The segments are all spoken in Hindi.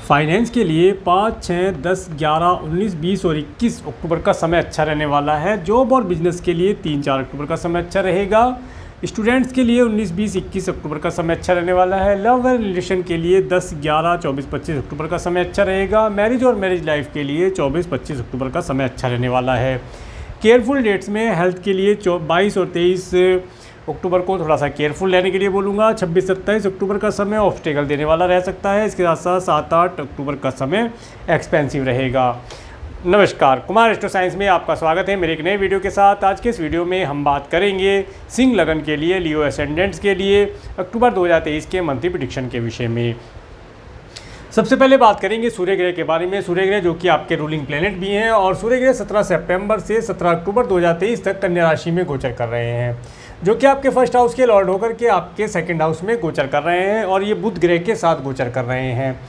फाइनेंस के लिए 5, 6, 10, 11, 19, 20 और 21 अक्टूबर का समय अच्छा रहने वाला है। जॉब और बिजनेस के लिए 3, 4 अक्टूबर का समय अच्छा रहेगा। स्टूडेंट्स के लिए 19, 20, 21 अक्टूबर का समय अच्छा रहने वाला है। लव एंड रिलेशन के लिए 10, 11, 24, 25 अक्टूबर का समय अच्छा रहेगा। मैरिज और मैरिज लाइफ के लिए 24, 25 अक्टूबर का समय अच्छा रहने वाला है। केयरफुल डेट्स में हेल्थ के लिए 22 और 23 अक्टूबर को थोड़ा सा केयरफुल रहने के लिए बोलूँगा। 26, 27 अक्टूबर का समय ऑब्स्टेकल देने वाला रह सकता है। इसके साथ साथ 7, 8 अक्टूबर का समय एक्सपेंसिव रहेगा। नमस्कार, कुमार एस्ट्रो साइंस में आपका स्वागत है मेरे एक नए वीडियो के साथ। आज के इस वीडियो में हम बात करेंगे सिंह लगन के लिए, लियो एसेंडेंट्स के लिए अक्टूबर 2023 के मंथली प्रेडिक्शन के विषय में। सबसे पहले बात करेंगे सूर्य ग्रह के बारे में। सूर्य ग्रह जो कि आपके रूलिंग प्लेनेट भी हैं और सूर्य ग्रह 17 सितंबर से 17 अक्टूबर 2023 तक कन्या राशि में गोचर कर रहे हैं, जो कि आपके फर्स्ट हाउस के लॉर्ड होकर के आपके सेकंड हाउस में गोचर कर रहे हैं और ये बुध ग्रह के साथ गोचर कर रहे हैं।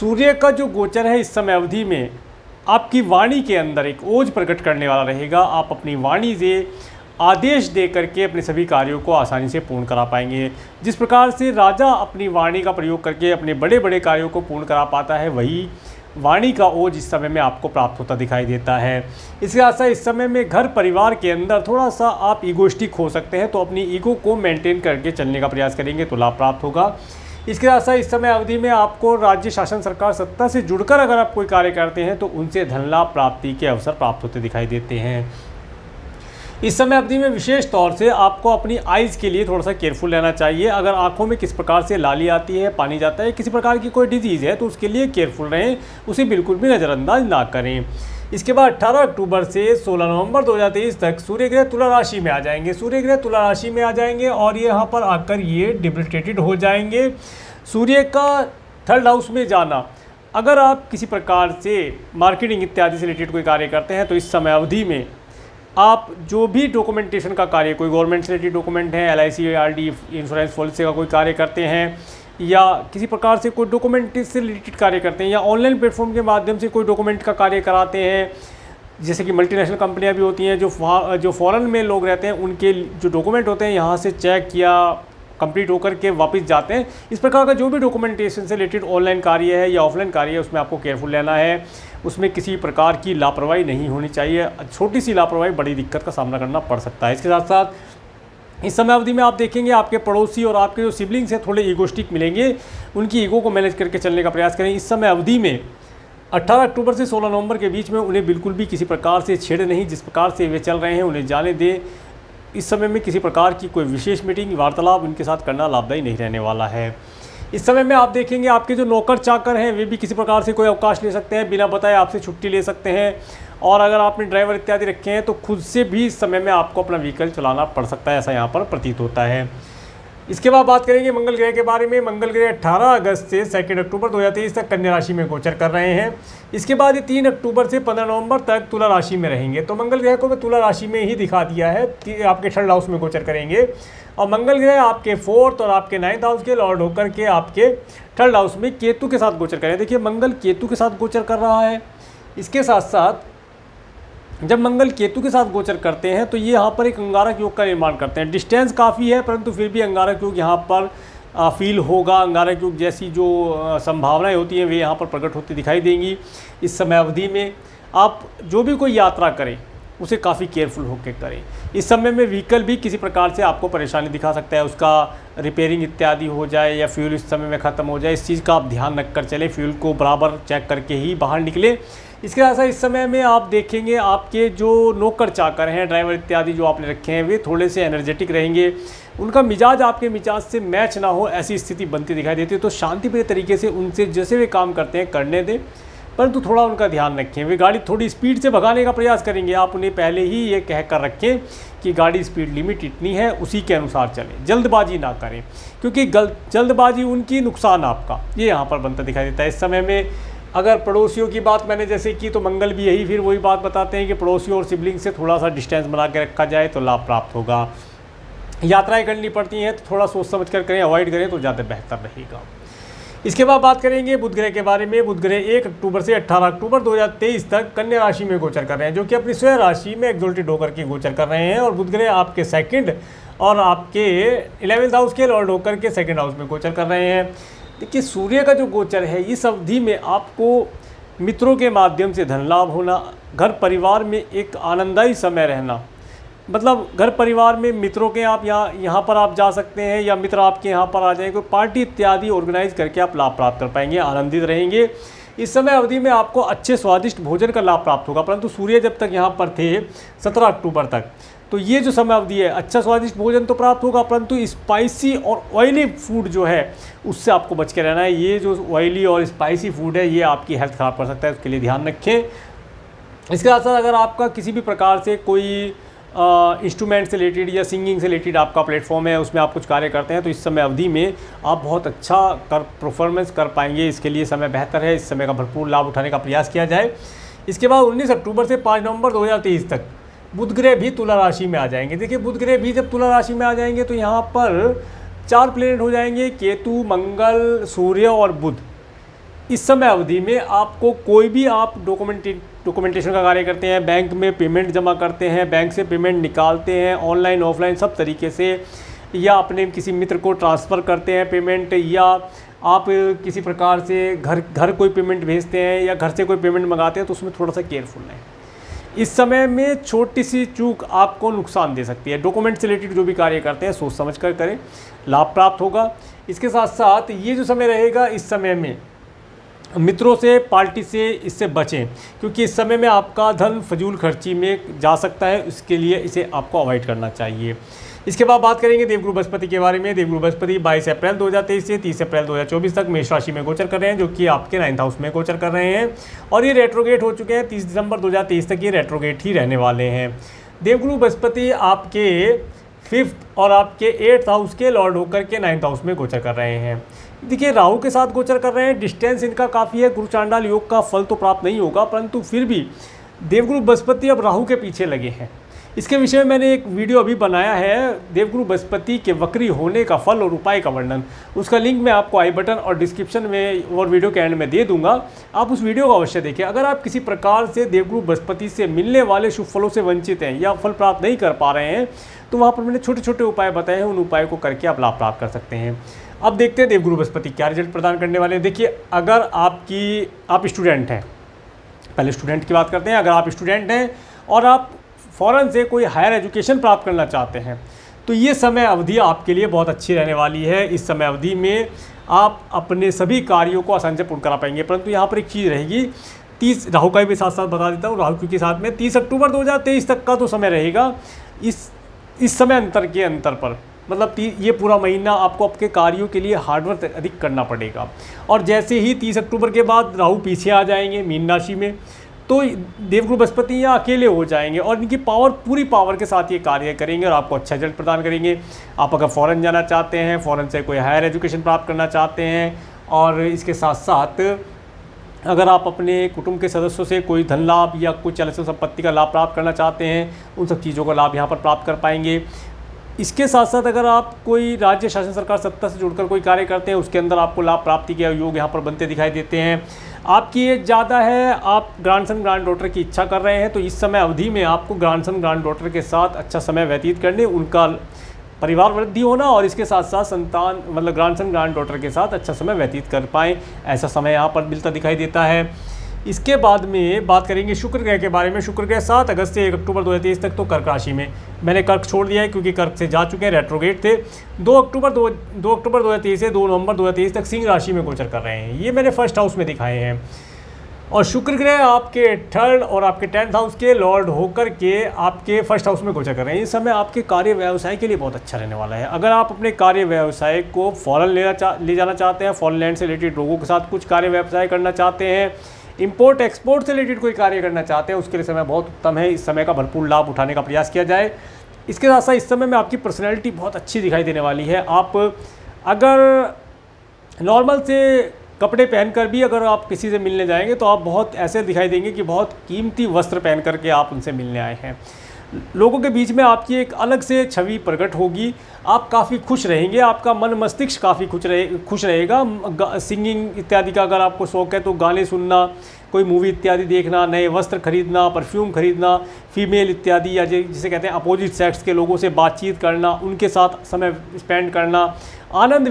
सूर्य का जो गोचर है इस समय अवधि में आपकी वाणी के अंदर एक ओज प्रकट करने वाला रहेगा। आप अपनी वाणी से आदेश दे करके अपने सभी कार्यों को आसानी से पूर्ण करा पाएंगे। जिस प्रकार से राजा अपनी वाणी का प्रयोग करके अपने बड़े बड़े कार्यों को पूर्ण करा पाता है, वही वाणी का ओज इस समय में आपको प्राप्त होता दिखाई देता है। इसके साथ साथ इस समय में घर परिवार के अंदर थोड़ा सा आप ईगोइस्टिक हो सकते हैं, तो अपनी ईगो को मेंटेन करके चलने का प्रयास करेंगे तो लाभ प्राप्त होगा। इसके साथ साथ इस समय अवधि में आपको राज्य शासन सरकार सत्ता से जुड़कर अगर आप कोई कार्य करते हैं तो उनसे धन लाभ प्राप्ति के अवसर प्राप्त होते दिखाई देते हैं। इस समय अवधि में विशेष तौर से आपको अपनी आइज़ के लिए थोड़ा सा केयरफुल रहना चाहिए। अगर आंखों में किस प्रकार से लाली आती है, पानी जाता है, किसी प्रकार की कोई डिजीज़ है तो उसके लिए केयरफुल रहें, उसे बिल्कुल भी नज़रअंदाज ना करें। इसके बाद 18 अक्टूबर से 16 नवंबर 2023 तक सूर्य ग्रह तुला राशि में आ जाएंगे। सूर्य ग्रह तुला राशि में आ जाएंगे और ये यहाँ पर आकर ये डिप्रिटेटेड हो जाएंगे। सूर्य का थर्ड हाउस में जाना, अगर आप किसी प्रकार से मार्केटिंग इत्यादि से रिलेटेड कोई कार्य करते हैं तो इस समय अवधि में आप जो भी डॉक्यूमेंटेशन का कार्य, कोई गवर्नमेंट से रिलेटेड डॉक्यूमेंट है, LIC, RD, इंश्योरेंस पॉलिसी का कोई कार्य करते हैं या किसी प्रकार से कोई डॉक्यूमेंट से रिलेटेड कार्य करते हैं या ऑनलाइन प्लेटफॉर्म के माध्यम से कोई डॉक्यूमेंट का कार्य कराते हैं, जैसे कि मल्टीनेशनल कंपनियां भी होती हैं जो फॉरेन में लोग रहते हैं, उनके जो डॉक्यूमेंट होते हैं यहाँ से चेक या कंप्लीट होकर के वापस जाते हैं। इस प्रकार का जो भी डॉक्यूमेंटेशन से रिलेटेड ऑनलाइन कार्य है या ऑफलाइन कार्य है उसमें आपको केयरफुल रहना है। उसमें किसी प्रकार की लापरवाही नहीं होनी चाहिए। छोटी सी लापरवाही बड़ी दिक्कत का सामना करना पड़ सकता है। इसके साथ साथ इस समय अवधि में आप देखेंगे आपके पड़ोसी और आपके जो सिबलिंग्स हैं थोड़े ईगोस्टिक मिलेंगे, उनकी ईगो को मैनेज करके चलने का प्रयास करें। इस समय अवधि में 18 अक्टूबर से 16 नवंबर के बीच में उन्हें बिल्कुल भी किसी प्रकार से छेड़े नहीं। जिस प्रकार से वे चल रहे हैं उन्हें जाने दें। इस समय में किसी प्रकार की कोई विशेष मीटिंग वार्तालाप उनके साथ करना लाभदायी नहीं रहने वाला है। इस समय में आप देखेंगे आपके जो नौकर चाकर हैं वे भी किसी प्रकार से कोई अवकाश ले सकते हैं, बिना बताए आपसे छुट्टी ले सकते हैं और अगर आपने ड्राइवर इत्यादि रखे हैं तो खुद से भी इस समय में आपको अपना व्हीकल चलाना पड़ सकता है, ऐसा यहाँ पर प्रतीत होता है। इसके बाद बात करेंगे मंगल ग्रह के बारे में। मंगल ग्रह 18 अगस्त से 2 अक्टूबर 2023 तक कन्या राशि में गोचर कर रहे हैं। इसके बाद ये 3 अक्टूबर से 15 नवंबर तक तुला राशि में रहेंगे। तो मंगल ग्रह को मैं तुला राशि में ही दिखा दिया है कि आपके थर्ड हाउस में गोचर करेंगे और मंगल ग्रह आपके 4th और आपके 9th हाउस के लॉर्ड होकर के आपके थर्ड हाउस में केतु के साथ गोचर करें। देखिए मंगल केतु के साथ गोचर कर रहा है। इसके साथ साथ जब मंगल केतु के साथ गोचर करते हैं तो ये यहाँ पर एक अंगारक योग का निर्माण करते हैं। डिस्टेंस काफ़ी है परंतु फिर भी अंगारक योग यहाँ पर फील होगा। अंगारक योग जैसी जो संभावनाएं होती हैं वे यहाँ पर प्रकट होती दिखाई देंगी। इस समय अवधि में आप जो भी कोई यात्रा करें उसे काफ़ी केयरफुल होकर करें। इस समय में व्हीकल भी किसी प्रकार से आपको परेशानी दिखा सकता है, उसका रिपेयरिंग इत्यादि हो जाए या फ्यूल इस समय में ख़त्म हो जाए, इस चीज़ का आप ध्यान रख कर चलें। फ्यूल को बराबर चेक करके ही बाहर निकलें। इसके साथ इस समय में आप देखेंगे आपके जो नौकर चाकर हैं, ड्राइवर इत्यादि जो आपने रखे हैं, वे थोड़े से एनर्जेटिक रहेंगे। उनका मिजाज आपके मिजाज से मैच ना हो ऐसी स्थिति बनती दिखाई देती है। तो शांतिप्रिय तरीके से उनसे जैसे वे काम करते हैं करने दें, परंतु थोड़ा उनका ध्यान रखें। वे गाड़ी थोड़ी स्पीड से भगाने का प्रयास करेंगे, आप उन्हें पहले ही ये कह कर रखें कि गाड़ी स्पीड लिमिट इतनी है, उसी के अनुसार चलें। जल्दबाजी ना करें क्योंकि जल्दबाजी उनकी, नुकसान आपका, ये यहाँ पर बनता दिखाई देता है। इस समय में अगर पड़ोसियों की बात मैंने जैसे की तो मंगल भी यही फिर वही बात बताते हैं कि पड़ोसियों और सिबलिंग से थोड़ा सा डिस्टेंस बना के रखा जाए तो लाभ प्राप्त होगा। यात्राएं करनी पड़ती हैं तो थोड़ा सोच समझ कर करें, अवॉइड करें तो ज़्यादा बेहतर रहेगा। इसके बाद बात करेंगे बुध ग्रह के बारे में। बुध ग्रह 1 अक्टूबर से 18 अक्टूबर 2023 तक कन्या राशि में गोचर कर रहे हैं, जो कि अपनी स्वयं राशि में एक्सोल्टेड होकर के गोचर कर रहे हैं। और बुध ग्रह आपके सेकंड और आपके 11th हाउस के लॉर्ड होकर के सेकंड हाउस में गोचर कर रहे हैं। देखिए सूर्य का जो गोचर है इस अवधि में आपको मित्रों के माध्यम से धन लाभ होना, घर परिवार में एक आनंददायी समय रहना, मतलब घर परिवार में मित्रों के आप यहाँ पर आप जा सकते हैं या मित्र आपके यहाँ पर आ जाएंगे, कोई पार्टी इत्यादि ऑर्गेनाइज करके आप लाभ प्राप्त कर पाएंगे, आनंदित रहेंगे। इस समय अवधि में आपको अच्छे स्वादिष्ट भोजन का लाभ प्राप्त होगा, परंतु सूर्य जब तक यहाँ पर थे 17 अक्टूबर तक, तो ये जो समय अवधि है अच्छा स्वादिष्ट भोजन तो प्राप्त होगा, परंतु स्पाइसी और ऑयली फूड जो है उससे आपको बच के रहना है। ये जो ऑयली और स्पाइसी फूड है ये आपकी हेल्थ ख़राब कर सकता है, उसके लिए ध्यान रखें। इसके साथ साथ अगर आपका किसी भी प्रकार से कोई इंस्ट्रूमेंट से रिलेटेड या सिंगिंग से रिलेटेड आपका प्लेटफॉर्म है, उसमें आप कुछ कार्य करते हैं, तो इस समय अवधि में आप बहुत अच्छा परफॉर्मेंस कर पाएंगे। इसके लिए समय बेहतर है, इस समय का भरपूर लाभ उठाने का प्रयास किया जाए। इसके बाद 19 अक्टूबर से 5 नवंबर 2023 तक बुध ग्रह भी तुला राशि में आ जाएंगे। देखिए बुध ग्रह भी जब तुला राशि में आ जाएंगे तो यहाँ पर 4 प्लेनेट हो जाएंगे, केतु, मंगल, सूर्य और बुध। इस समय अवधि में आपको कोई भी आप डॉक्यूमेंटेशन का कार्य करते हैं, बैंक में पेमेंट जमा करते हैं, बैंक से पेमेंट निकालते हैं, ऑनलाइन ऑफलाइन सब तरीके से, या अपने किसी मित्र को ट्रांसफ़र करते हैं पेमेंट, या आप किसी प्रकार से घर कोई पेमेंट भेजते हैं या घर से कोई पेमेंट मंगाते हैं, तो उसमें थोड़ा सा केयरफुल रहें। इस समय में छोटी सी चूक आपको नुकसान दे सकती है। डॉक्यूमेंट से रिलेटेड जो भी कार्य करते हैं सोच समझ कर करें, लाभ प्राप्त होगा। इसके साथ साथ ये जो समय रहेगा इस समय में मित्रों से, पार्टी से इससे बचें, क्योंकि इस समय में आपका धन फजूल खर्ची में जा सकता है, इसके लिए इसे आपको अवॉइड करना चाहिए। इसके बाद बात करेंगे देवगुरु बृहस्पति के बारे में। देवगुरु बृहस्पति 22 अप्रैल 2023 से 30 अप्रैल 2024 तक मेष राशि में गोचर कर रहे हैं, जो कि आपके 9th हाउस में गोचर कर रहे हैं, और ये रेट्रोगेट हो चुके हैं। 30 दिसंबर 2023 तक ये रेट्रोगेट ही रहने वाले हैं। देवगुरु बृहस्पति आपके 5th और आपके 8th हाउस के लॉर्ड होकर के 9th हाउस में गोचर कर रहे हैं। देखिए राहु के साथ गोचर कर रहे हैं, डिस्टेंस इनका काफ़ी है, गुरु चांडाल योग का फल तो प्राप्त नहीं होगा, परंतु फिर भी देवगुरु बृहस्पति अब राहु के पीछे लगे हैं। इसके विषय में मैंने एक वीडियो अभी बनाया है, देवगुरु बृहस्पति के वक्री होने का फल और उपाय का वर्णन। उसका लिंक मैं आपको आई बटन और डिस्क्रिप्शन में और वीडियो के एंड में दे दूंगा, आप उस वीडियो को अवश्य देखें। अगर आप किसी प्रकार से देवगुरु बृहस्पति से मिलने वाले शुभ फलों से वंचित हैं या फल प्राप्त नहीं कर पा रहे हैं, तो वहाँ पर मैंने छोटे छोटे उपाय बताए हैं, उन उपायों को करके आप लाभ प्राप्त कर सकते हैं। अब देखते हैं देवगुरु बृहस्पति क्या रिजल्ट प्रदान करने वाले हैं। देखिए अगर आप स्टूडेंट हैं, पहले स्टूडेंट की बात करते हैं। अगर आप स्टूडेंट हैं और आप फ़ौरन से कोई हायर एजुकेशन प्राप्त करना चाहते हैं, तो ये समय अवधि आपके लिए बहुत अच्छी रहने वाली है। इस समय अवधि में आप अपने सभी कार्यों को आसानी से पूर्ण करा पाएंगे, परंतु यहाँ पर एक चीज़ रहेगी, 30 राहु का भी साथ साथ बता देता हूँ, राहु के साथ में 30 अक्टूबर 2023 तक का तो समय रहेगा। इस समय अंतर के अंतर पर मतलब ये पूरा महीना आपको आपके कार्यों के लिए हार्डवर्क अधिक करना पड़ेगा, और जैसे ही 30 अक्टूबर के बाद राहु पीछे आ जाएंगे मीन राशि में, तो देवगुरु बृहस्पति यहाँ अकेले हो जाएंगे और इनकी पूरी पावर के साथ ये कार्य करेंगे और आपको अच्छा रिजल्ट प्रदान करेंगे। आप अगर फ़ॉरेन जाना चाहते हैं, फ़ॉरेन से कोई हायर एजुकेशन प्राप्त करना चाहते हैं, और इसके साथ साथ अगर आप अपने कुटुंब के सदस्यों से कोई धन लाभ या कुछ चल संपत्ति का लाभ प्राप्त करना चाहते हैं, उन सब चीज़ों का लाभ यहाँ पर प्राप्त कर पाएंगे। इसके साथ साथ अगर आप कोई राज्य शासन सरकार सत्ता से जुड़कर कोई कार्य करते हैं, उसके अंदर आपको लाभ प्राप्ति के योग यहाँ पर बनते दिखाई देते हैं। आपकी एज ज़्यादा है, आप ग्रैंडसन ग्रैंड डॉटर की इच्छा कर रहे हैं, तो इस समय अवधि में आपको ग्रैंडसन ग्रैंड डॉटर के साथ अच्छा समय व्यतीत करने, उनका परिवार वृद्धि होना, और इसके साथ साथ संतान मतलब ग्रैंडसन ग्रैंड डॉटर के साथ अच्छा समय व्यतीत कर पाएँ, ऐसा समय यहाँ पर मिलता दिखाई देता है। इसके बाद में बात करेंगे शुक्र ग्रह के बारे में। शुक्र ग्रह 7 अगस्त से 1 अक्टूबर 2023 तक तो कर्क राशि में, मैंने कर्क छोड़ दिया है क्योंकि कर्क से जा चुके हैं, रेट्रोगेट थे। 2 अक्टूबर 2023 से 2 नवंबर 2023 तक सिंह राशि में गोचर कर रहे हैं, ये मैंने फर्स्ट हाउस में दिखाए हैं। और शुक्र ग्रह आपके 3rd और आपके 10th हाउस के लॉर्ड होकर के आपके फर्स्ट हाउस में गोचर कर रहे हैं। इस समय आपके कार्य व्यवसाय के लिए बहुत अच्छा रहने वाला है। अगर आप अपने कार्य व्यवसाय को फॉरेन ले जाना चाहते हैं, फॉरेन लैंड से रिलेटेड लोगों के साथ कुछ कार्य व्यवसाय करना चाहते हैं, इंपोर्ट एक्सपोर्ट से रिलेटेड कोई कार्य करना चाहते हैं, उसके लिए समय बहुत उत्तम है। इस समय का भरपूर लाभ उठाने का प्रयास किया जाए। इसके साथ साथ इस समय में आपकी पर्सनैलिटी बहुत अच्छी दिखाई देने वाली है। आप अगर नॉर्मल से कपड़े पहनकर भी अगर आप किसी से मिलने जाएंगे, तो आप बहुत ऐसे दिखाई देंगे कि बहुत कीमती वस्त्र पहन करके आप उनसे मिलने आए हैं। लोगों के बीच में आपकी एक अलग से छवि प्रकट होगी, आप काफ़ी खुश रहेंगे, आपका मन मस्तिष्क काफ़ी खुश रहेगा। सिंगिंग इत्यादि का अगर आपको शौक़ है तो गाने सुनना, कोई मूवी इत्यादि देखना, नए वस्त्र खरीदना, परफ्यूम खरीदना, फीमेल इत्यादि या जिसे कहते हैं अपोजिट सेक्स के लोगों से बातचीत करना, उनके साथ समय स्पेंड करना, आनंद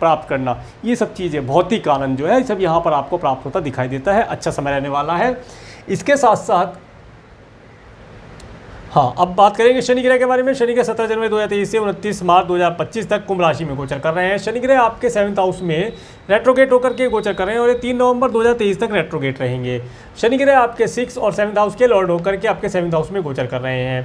प्राप्त करना, ये सब चीज़ें, भौतिक आनंद जो है सब यहाँ पर आपको प्राप्त होता दिखाई देता है। अच्छा समय रहने वाला है। इसके साथ साथ हाँ, अब बात करेंगे शनि ग्रह के बारे में। शनि ग्रह 17 जनवरी 2023 से 29 मार्च 2025 तक कुंभ राशि में गोचर कर रहे हैं। शनि ग्रह आपके 7th हाउस में रेट्रोगेट होकर के गोचर कर रहे हैं और ये 3 नवंबर 2023 तक रेट्रोगेट रहेंगे। शनि ग्रह आपके 6 और 7th हाउस के लॉर्ड होकर के आपके 7th हाउस में गोचर कर रहे हैं।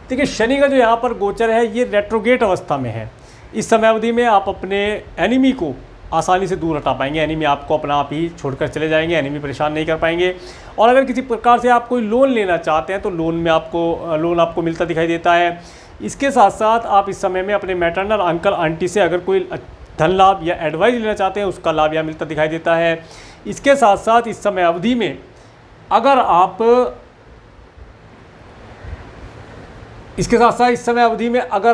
देखिए, शनि का जो यहाँ पर गोचर है ये रेट्रोगेट अवस्था में है। इस समय अवधि में आप अपने एनिमी को आसानी से दूर हटा पाएंगे। एनिमी आपको अपना आप ही छोड़कर चले जाएंगे, एनिमी परेशान नहीं कर पाएंगे। और अगर किसी प्रकार से आप कोई लोन लेना चाहते हैं तो लोन आपको मिलता दिखाई देता है। इसके साथ साथ आप इस समय में अपने मैटरनल अंकल आंटी से अगर कोई धन लाभ या एडवाइस लेना चाहते हैं उसका लाभ यहाँ मिलता दिखाई देता है। इसके साथ साथ इस समय अवधि में अगर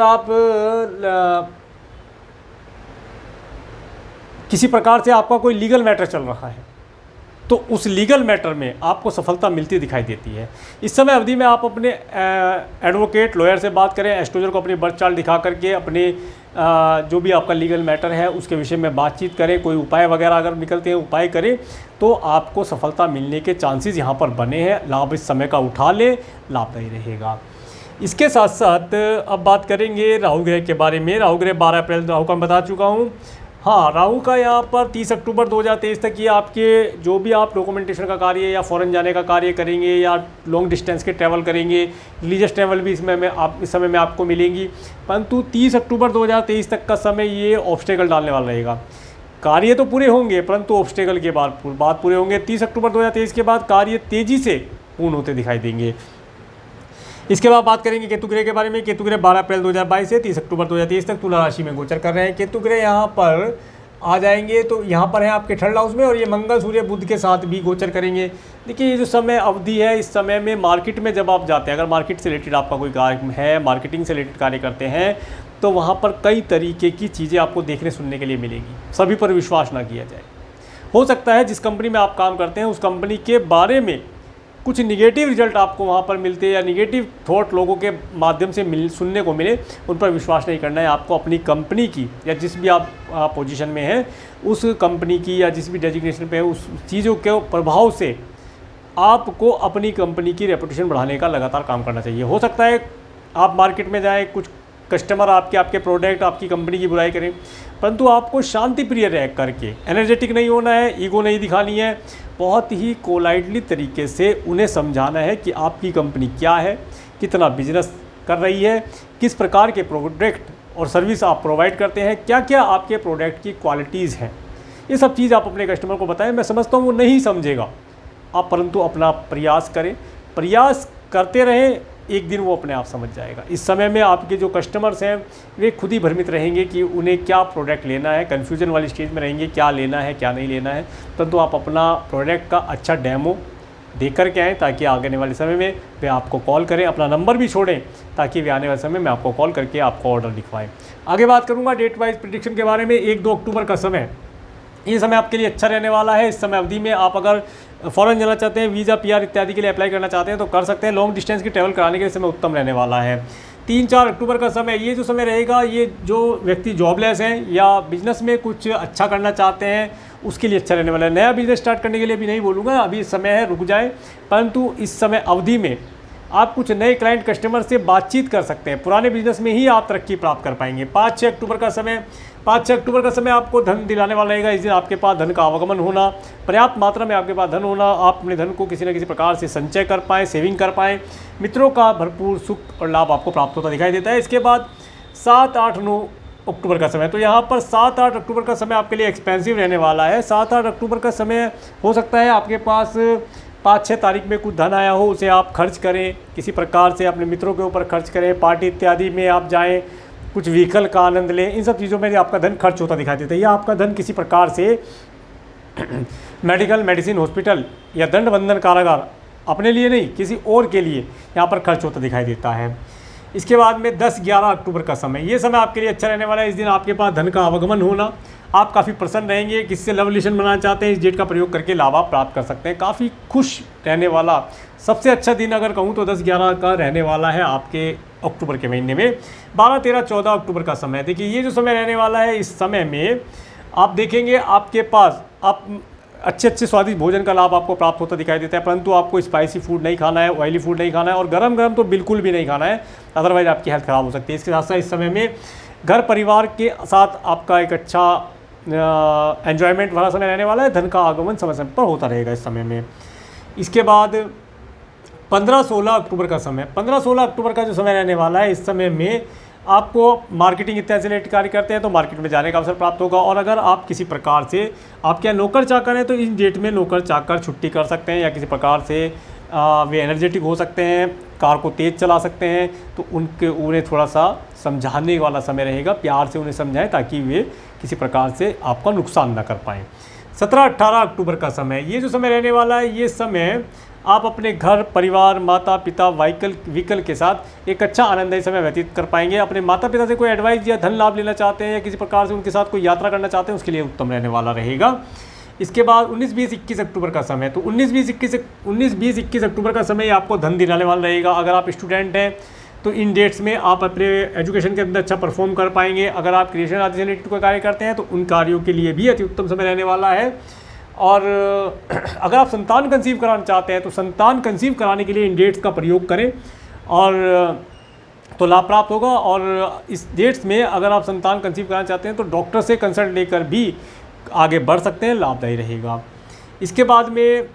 आप किसी प्रकार से आपका कोई लीगल मैटर चल रहा है तो उस लीगल मैटर में आपको सफलता मिलती दिखाई देती है। इस समय अवधि में आप अपने एडवोकेट लॉयर से बात करें, एस्ट्रोलॉजर को अपनी बर्थ चार्ट दिखा करके अपने जो भी आपका लीगल मैटर है उसके विषय में बातचीत करें। कोई उपाय वगैरह अगर निकलते हैं उपाय करें तो आपको सफलता मिलने के चांसेस यहाँ पर बने हैं। लाभ इस समय का उठा लें, लाभदायी रहेगा। इसके साथ साथ अब बात करेंगे राहु ग्रह के बारे में। राहु ग्रह 12 अप्रैल राहु का मैं बता चुका हूँ। हाँ, राहु का यहाँ पर 30 अक्टूबर 2023 तक ये आपके जो भी आप डॉक्यूमेंटेशन का कार्य या फॉरेन जाने का कार्य करेंगे या लॉन्ग डिस्टेंस के ट्रैवल करेंगे, रिलीजियस ट्रैवल भी इस समय में आपको मिलेंगी। परंतु 30 अक्टूबर 2023 तक का समय ये ऑब्स्टेकल डालने वाला रहेगा। कार्य तो पूरे होंगे परंतु ऑब्स्टेकल के बाद पूरे होंगे। 30 अक्टूबर 2023 के बाद कार्य तेज़ी से पूर्ण होते दिखाई देंगे। इसके बाद बात करेंगे केतु ग्रह के बारे में। केतु ग्रह 12 अप्रैल 2022 से 30 अक्टूबर 2023 तक तुला राशि में गोचर कर रहे हैं। केतु ग्रह यहाँ पर आ जाएंगे तो यहाँ पर है आपके 3rd हाउस में और ये मंगल सूर्य बुध के साथ भी गोचर करेंगे। देखिए, ये जो समय अवधि है इस समय में मार्केट में जब आप जाते हैं, अगर मार्केट से रिलेटेड आपका कोई कार्य है, मार्केटिंग से रिलेटेड कार्य करते हैं तो वहाँ पर कई तरीके की चीज़ें आपको देखने सुनने के लिए मिलेगी। सभी पर विश्वास ना किया जाए। हो सकता है जिस कंपनी में आप काम करते हैं उस कंपनी के बारे में कुछ निगेटिव रिजल्ट आपको वहाँ पर मिलते हैं या निगेटिव थॉट लोगों के माध्यम से सुनने को मिले, उन पर विश्वास नहीं करना है। आपको अपनी कंपनी की या जिस भी आप पोजीशन में हैं उस कंपनी की या जिस भी डेजिग्नेशन पे है उस चीज़ों के प्रभाव से आपको अपनी कंपनी की रेपुटेशन बढ़ाने का लगातार काम करना चाहिए। हो सकता है आप मार्केट में जाएँ, कुछ कस्टमर आपके प्रोडक्ट आपकी कंपनी की बुराई करें, परंतु आपको शांति प्रिय रह करके एनर्जेटिक नहीं होना है, ईगो नहीं दिखानी है। बहुत ही कोलाइटली तरीके से उन्हें समझाना है कि आपकी कंपनी क्या है, कितना बिजनेस कर रही है, किस प्रकार के प्रोडक्ट और सर्विस आप प्रोवाइड करते हैं, क्या क्या आपके प्रोडक्ट की क्वालिटीज़ हैं। ये सब चीज़ आप अपने कस्टमर को बताएं। मैं समझता हूँ वो नहीं समझेगा आप, परंतु अपना प्रयास करें, प्रयास करते रहें, एक दिन वो अपने आप समझ जाएगा। इस समय में आपके जो कस्टमर्स हैं वे खुद ही भ्रमित रहेंगे कि उन्हें क्या प्रोडक्ट लेना है, कन्फ्यूजन वाली स्टेज में रहेंगे, क्या लेना है क्या नहीं लेना है। परंतु आप अपना प्रोडक्ट का अच्छा डेमो दे कर के आएँ ताकि आने वाले समय में वे आपको कॉल करें, अपना नंबर भी छोड़ें ताकि वे आने वाले समय में आपको कॉल करके आपको ऑर्डर लिखवाएं। आगे बात करूँगा डेट वाइज प्रेडिक्शन के बारे में। 1-2 अक्टूबर का समय, ये समय आपके लिए अच्छा रहने वाला है। इस समय अवधि में आप अगर फॉरेन जाना चाहते हैं, वीज़ा PR इत्यादि के लिए अप्लाई करना चाहते हैं तो कर सकते हैं। लॉन्ग डिस्टेंस की ट्रैवल कराने के लिए समय उत्तम रहने वाला है। 3-4 अक्टूबर का समय, ये जो समय रहेगा, ये जो व्यक्ति जॉबलेस हैं या बिजनेस में कुछ अच्छा करना चाहते हैं उसके लिए अच्छा रहने वाला है। नया बिजनेस स्टार्ट करने के लिए अभी नहीं बोलूँगा, अभी समय है, रुक जाए। परंतु इस समय अवधि में आप कुछ नए क्लाइंट कस्टमर से बातचीत कर सकते हैं। पुराने बिजनेस में ही आप तरक्की प्राप्त कर पाएंगे। 5-6 अक्टूबर का समय, 5-6 अक्टूबर का समय आपको धन दिलाने वाला रहेगा। इस दिन आपके पास धन का आवागमन होना, पर्याप्त मात्रा में आपके पास धन होना, आप अपने धन को किसी न किसी प्रकार से संचय कर पाएँ, सेविंग कर पाएँ। मित्रों का भरपूर सुख और लाभ आपको प्राप्त होता दिखाई देता है। इसके बाद 7-8-9 अक्टूबर का समय, तो यहाँ पर 7-8 अक्टूबर का समय आपके लिए एक्सपेंसिव रहने वाला है। 7-8 अक्टूबर का समय हो सकता है आपके पास 5-6 तारीख में कुछ धन आया हो, उसे आप खर्च करें, किसी प्रकार से अपने मित्रों के ऊपर खर्च करें, पार्टी इत्यादि में आप जाएं, कुछ व्हीकल का आनंद लें। इन सब चीज़ों में आपका धन खर्च होता दिखाई देता है या आपका धन किसी प्रकार से मेडिकल, मेडिसिन, हॉस्पिटल या दंड बंधन कारागार, अपने लिए नहीं किसी और के लिए यहाँ पर खर्च होता दिखाई देता है। इसके बाद में 10-11 अक्टूबर का समय, ये समय आपके लिए अच्छा रहने वाला है। इस दिन आपके पास धन का आवागमन होना, आप काफ़ी प्रसन्न रहेंगे। किससे लव रिलेशन बनाना चाहते हैं, इस डेट का प्रयोग करके लाभ आप प्राप्त कर सकते हैं। काफ़ी खुश रहने वाला सबसे अच्छा दिन अगर कहूँ तो 10-11 का रहने वाला है आपके अक्टूबर के महीने में। 12-13-14 अक्टूबर का समय, देखिए ये जो समय रहने वाला है, इस समय में आप देखेंगे आपके पास आप अच्छे अच्छे स्वादिष्ट भोजन का लाभ आपको प्राप्त होता दिखाई देता है, परंतु आपको स्पाइसी फूड नहीं खाना है, ऑयली फूड नहीं खाना है और गरम गरम तो बिल्कुल भी नहीं खाना है, अदरवाइज आपकी हेल्थ ख़राब हो सकती है। इसके साथ साथ इस समय में घर परिवार के साथ आपका एक अच्छा एन्जॉयमेंट वाला समय रहने वाला है। धन का आगमन समय समय पर होता रहेगा इस समय में। इसके बाद 15-16 अक्टूबर का समय, 15-16 अक्टूबर का जो समय रहने वाला है, इस समय में आपको मार्केटिंग इत्यादि से रिलेटेड कार्य करते हैं तो मार्केट में जाने का अवसर प्राप्त होगा। और अगर आप किसी प्रकार से आपके यहाँ नौकर चाकर हैं तो इस डेट में नौकर चाकर छुट्टी कर सकते हैं, या किसी प्रकार से वे एनर्जेटिक हो सकते हैं, कार को तेज़ चला सकते हैं, तो उन्हें थोड़ा सा समझाने वाला समय रहेगा, प्यार से उन्हें समझाएं ताकि वे किसी प्रकार से आपका नुकसान ना कर पाएँ। 17-18 अक्टूबर का समय, ये जो समय रहने वाला है, ये समय आप अपने घर परिवार माता पिता व्हीकल के साथ एक अच्छा आनंददायी समय व्यतीत कर पाएंगे। अपने माता पिता से कोई एडवाइस या धन लाभ लेना चाहते हैं या किसी प्रकार से उनके साथ कोई यात्रा करना चाहते हैं, उसके लिए उत्तम रहने वाला रहेगा। इसके बाद 19-20-21 अक्टूबर का समय, तो 19-20-21 अक्टूबर का समय आपको धन दिलाने वाला रहेगा। अगर आप स्टूडेंट हैं तो इन डेट्स में आप अपने एजुकेशन के अंदर अच्छा परफॉर्म कर पाएंगे। अगर आप क्रिएशन आदि से रिलेटेड कोई कार्य करते हैं तो उन कार्यों के लिए भी अति उत्तम समय रहने वाला है। और अगर आप संतान कंसीव कराना चाहते हैं तो संतान कंसीव कराने के लिए इन डेट्स का प्रयोग करें और तो लाभ प्राप्त होगा। और इस डेट्स में अगर आप संतान कंसीव कराना चाहते हैं तो डॉक्टर से कंसल्ट लेकर भी आगे बढ़ सकते हैं, लाभदायी रहेगा। इसके बाद में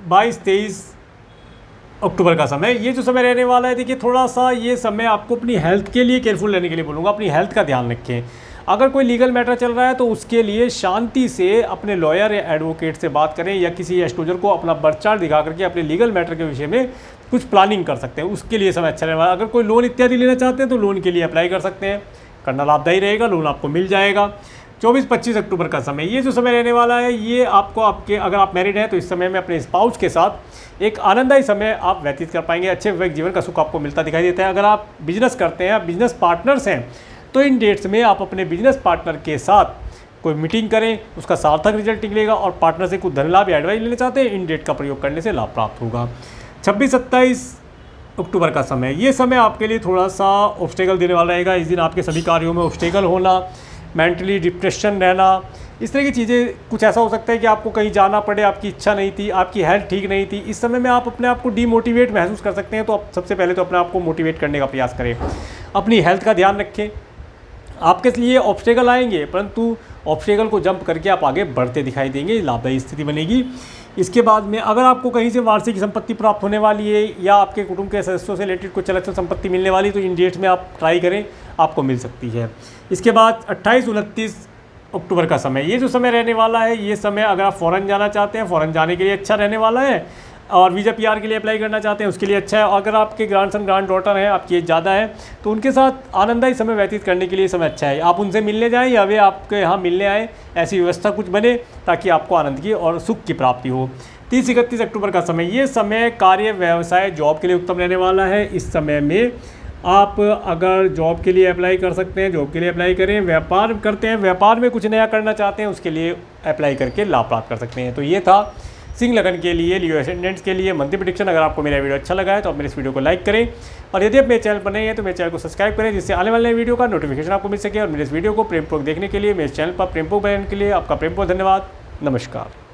22-23 अक्टूबर का समय, ये जो समय रहने वाला है, देखिए थोड़ा सा ये समय आपको अपनी हेल्थ के लिए केयरफुल रहने के लिए बोलूँगा। अपनी हेल्थ का ध्यान रखें। अगर कोई लीगल मैटर चल रहा है तो उसके लिए शांति से अपने लॉयर या एडवोकेट से बात करें, या किसी एस्ट्रोलजर को अपना बर्थ चार्ट दिखा करके अपने लीगल मैटर के विषय में कुछ प्लानिंग कर सकते हैं, उसके लिए समय अच्छा रहने वाला है। अगर कोई लोन इत्यादि लेना चाहते हैं तो लोन के लिए अप्लाई कर सकते हैं, करना लाभदायी रहेगा, लोन आपको मिल जाएगा। 24-25 अक्टूबर का समय, ये जो समय रहने वाला है, ये आपको अगर आप मैरिड हैं तो इस समय में अपने स्पाउस के साथ एक आनंददायी समय आप व्यतीत कर पाएंगे। अच्छे वैवाहिक जीवन का सुख आपको मिलता दिखाई देता है। अगर आप बिजनेस करते हैं, बिजनेस पार्टनर्स हैं, तो इन डेट्स में आप अपने बिजनेस पार्टनर के साथ कोई मीटिंग करें, उसका सार्थक रिजल्ट निकलेगा। और पार्टनर से कुछ धन लाभ या एडवाइस लेना चाहते हैं, इन डेट का प्रयोग करने से लाभ प्राप्त होगा। 26-27 अक्टूबर का समय, ये समय आपके लिए थोड़ा सा ऑब्स्टेकल देने वाला रहेगा। इस दिन आपके सभी कार्यों में ऑब्स्टेकल होना, मेंटली डिप्रेशन रहना, इस तरह की चीज़ें, कुछ ऐसा हो सकता है कि आपको कहीं जाना पड़े, आपकी इच्छा नहीं थी, आपकी हेल्थ ठीक नहीं थी, इस समय में आप अपने आप को डीमोटिवेट महसूस कर सकते हैं। तो आप सबसे पहले तो अपने आप को मोटिवेट करने का प्रयास करें, अपनी हेल्थ का ध्यान रखें। आपके लिए ऑब्स्टेकल आएंगे, परंतु ऑब्स्टेकल को जंप करके आप आगे बढ़ते दिखाई देंगे, लाभदायी स्थिति बनेगी। इसके बाद में अगर आपको कहीं से वार्षिक संपत्ति प्राप्त होने वाली है या आपके कुटुंब के सदस्यों से रिलेटेड कुछ अलग संपत्ति मिलने वाली, तो इन डेट्स में आप ट्राई करें, आपको मिल सकती है। इसके बाद 28-29 अक्टूबर का समय, ये जो समय रहने वाला है, ये समय अगर आप फ़ॉरेन जाना चाहते हैं, फ़ॉरेन जाने के लिए अच्छा रहने वाला है। और वीज़ा पीआर के लिए अप्लाई करना चाहते हैं, उसके लिए अच्छा है। अगर आपके ग्रैंडसन ग्रैंड डॉटर हैं, आपकी एज ज़्यादा है, तो उनके साथ आनंददायी समय व्यतीत करने के लिए समय अच्छा है। आप उनसे मिलने जाएं या वे आपके यहाँ मिलने आएँ, ऐसी व्यवस्था कुछ बने ताकि आपको आनंद की और सुख की प्राप्ति हो। 30-31 अक्टूबर का समय, ये समय कार्य व्यवसाय जॉब के लिए उत्तम रहने वाला है। इस समय में आप अगर जॉब के लिए अप्लाई कर सकते हैं, जॉब के लिए अप्लाई करें। व्यापार करते हैं, व्यापार में कुछ नया करना चाहते हैं, उसके लिए अप्लाई करके लाभ प्राप्त कर सकते हैं। तो ये था सिंह लगन के लिए, लियो एसेंडेंट्स के लिए मंथली प्रेडिक्शन। अगर आपको मेरा वीडियो अच्छा लगा है तो आप मेरे इस वीडियो को लाइक करें, और यदि आप मेरे चैनल पर नहीं है तो मेरे चैनल को सब्सक्राइब करें, जिससे आने वाले वीडियो का नोटिफिकेशन आपको मिल सके। और मेरे इस वीडियो को प्रेमपूर्वक देखने के लिए, मेरे चैनल पर प्रेमपूर्वक बनने के लिए आपका प्रेमपूर्वक धन्यवाद। नमस्कार।